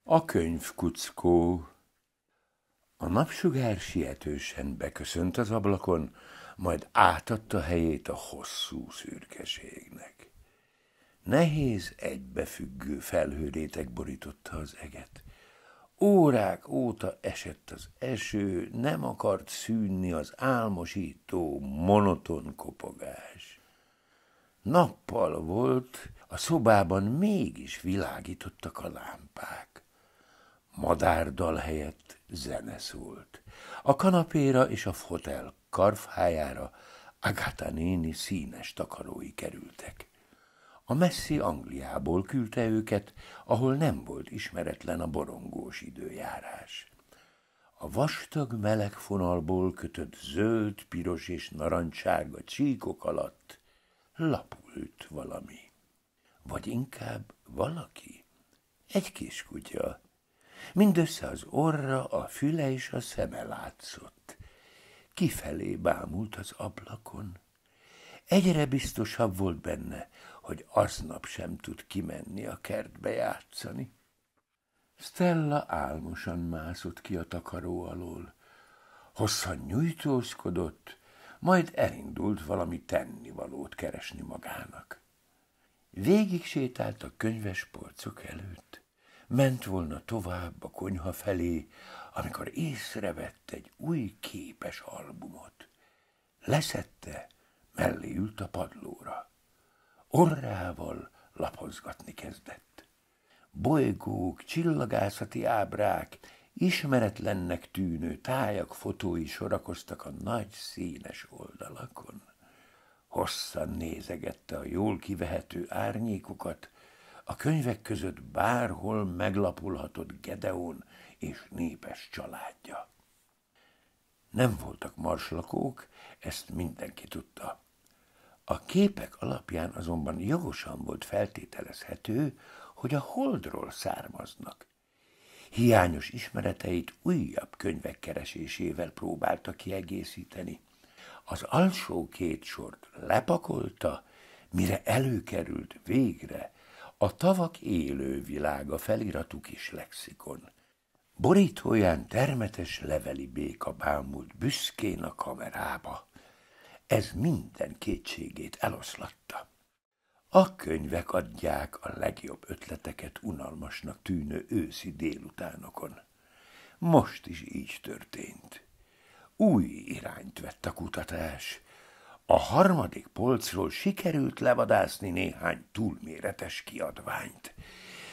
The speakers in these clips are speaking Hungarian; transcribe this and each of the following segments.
A könyvkuckó. A napsugár sietősen beköszönt az ablakon, majd átadta helyét a hosszú szürkeségnek. Nehéz, egybefüggő felhőréteg borította az eget. Órák óta esett az eső, nem akart szűnni az álmosító, monoton kopogás. Nappal volt, a szobában mégis világítottak a lámpák. Madárdal helyett zene szólt. A kanapéra és a fotel karfhájára Agatha néni színes takarói kerültek. A messzi Angliából küldte őket, ahol nem volt ismeretlen a borongós időjárás. A vastag meleg fonalból kötött zöld, piros és narancssárga csíkok alatt lapult valami. Vagy inkább valaki. Egy kiskutya. Mindössze az orra, a füle és a szeme látszott. Kifelé bámult az ablakon. Egyre biztosabb volt benne, hogy aznap sem tud kimenni a kertbe játszani. Stella álmosan mászott ki a takaró alól. Hosszan nyújtózkodott, majd elindult valami tennivalót keresni magának. Végig sétált a könyvespolcok előtt. Ment volna tovább a konyha felé, amikor észrevett egy új képes albumot. Leszedte, mellé ült a padlóra. Orrával lapozgatni kezdett. Bolygók, csillagászati ábrák, ismeretlennek tűnő tájak fotói sorakoztak a nagy színes oldalakon. Hosszan nézegette a jól kivehető árnyékokat, a könyvek között bárhol meglapulhatott Gedeon és népes családja. Nem voltak marslakók, ezt mindenki tudta. A képek alapján azonban jogosan volt feltételezhető, hogy a Holdról származnak. Hiányos ismereteit újabb könyvek keresésével próbálta kiegészíteni. Az alsó két sort lepakolta, mire előkerült végre a tavak élővilága feliratú kis lexikon. Borítóján termetes leveli béka bámult büszkén a kamerába. Ez minden kétségét eloszlatta. A könyvek adják a legjobb ötleteket unalmasnak tűnő őszi délutánokon. Most is így történt. Új irányt vett a kutatás. A harmadik polcról sikerült levadászni néhány túlméretes kiadványt.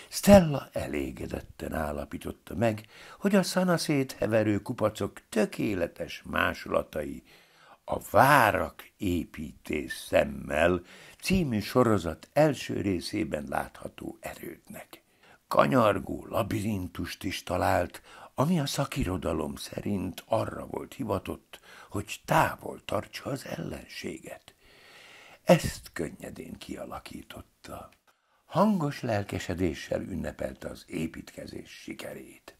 Stella elégedetten állapította meg, hogy a szanaszét heverő kupacok tökéletes másolatai a Várak építés szemmel című sorozat első részében látható erődnek. Kanyargó labirintust is talált, ami a szakirodalom szerint arra volt hivatott, hogy távol tartsa az ellenséget. Ezt könnyedén kialakította. Hangos lelkesedéssel ünnepelte az építkezés sikerét.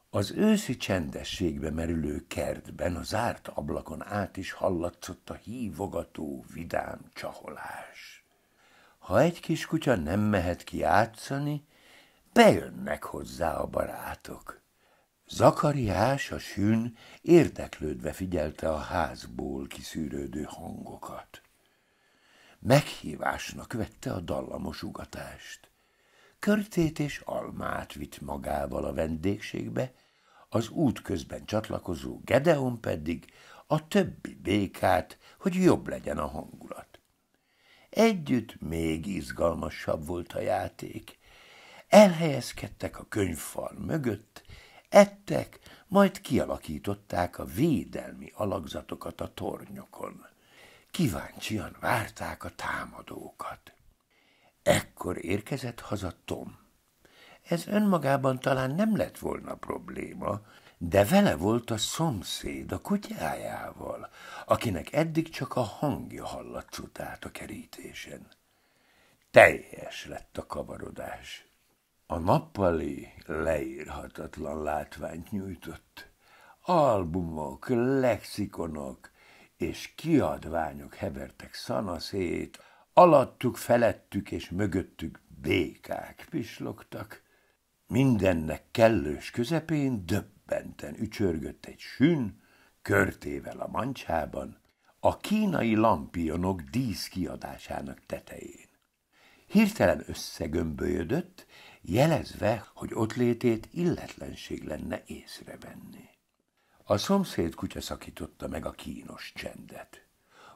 Az őszi csendességbe merülő kertben a zárt ablakon át is hallatszott a hívogató, vidám csaholás. Ha egy kis kutya nem mehet ki játszani, bejönnek hozzá a barátok. Zakariás, a sün érdeklődve figyelte a házból kiszűrődő hangokat. Meghívásnak vette a dallamos ugatást. Körtét és almát vitt magával a vendégségbe, az út közben csatlakozó Gedeon pedig a többi békát, hogy jobb legyen a hangulat. Együtt még izgalmasabb volt a játék. Elhelyezkedtek a könyvfal mögött, ettek, majd kialakították a védelmi alakzatokat a tornyokon. Kíváncsian várták a támadókat. Ekkor érkezett haza Tom. Ez önmagában talán nem lett volna probléma, de vele volt a szomszéd a kutyájával, akinek eddig csak a hangja hallatszott át a kerítésen. Teljes lett a kavarodás. A nappali leírhatatlan látványt nyújtott. Albumok, lexikonok és kiadványok hevertek szanaszét, alattuk, felettük és mögöttük békák pislogtak. Mindennek kellős közepén döbbenten ücsörgött egy sün, körtével a mancsában, a kínai lampionok díszkiadásának tetején. Hirtelen összegömbölyödött, jelezve, hogy ott létét illetlenség lenne észrevenni. A szomszéd kutya szakította meg a kínos csendet.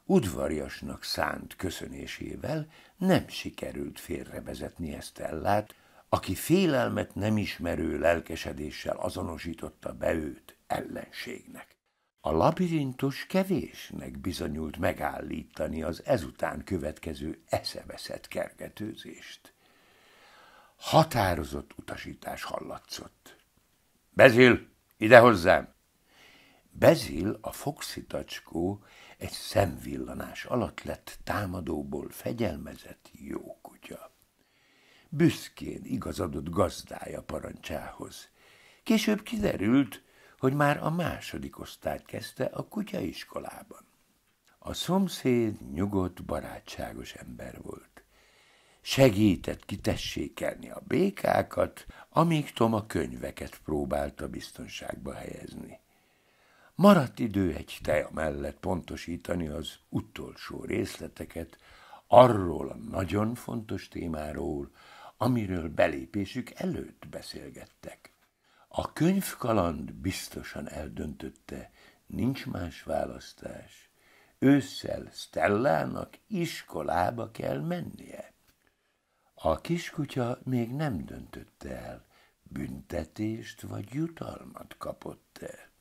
Udvariasnak szánt köszönésével nem sikerült félrevezetni Stellát, aki félelmet nem ismerő lelkesedéssel azonosította be őt ellenségnek. A labirintus kevésnek bizonyult megállítani az ezután következő eszeveszett kergetőzést. Határozott utasítás hallatszott. Basil, ide hozzám! Basil, a foxy tacskó, egy szemvillanás alatt lett támadóból fegyelmezett jó kutya. Büszkén igazodott gazdája parancsához. Később kiderült, hogy már a második osztályt kezdte a kutyaiskolában. A szomszéd nyugodt, barátságos ember volt. Segített kitessékelni a békákat, amíg Tom a könyveket próbálta biztonságba helyezni. Maradt idő egy teja mellett pontosítani az utolsó részleteket arról a nagyon fontos témáról, amiről belépésük előtt beszélgettek. A könyvkaland biztosan eldöntötte, nincs más választás. Ősszel Stellának iskolába kell mennie. A kiskutya még nem döntötte el, büntetést vagy jutalmat kapott-e.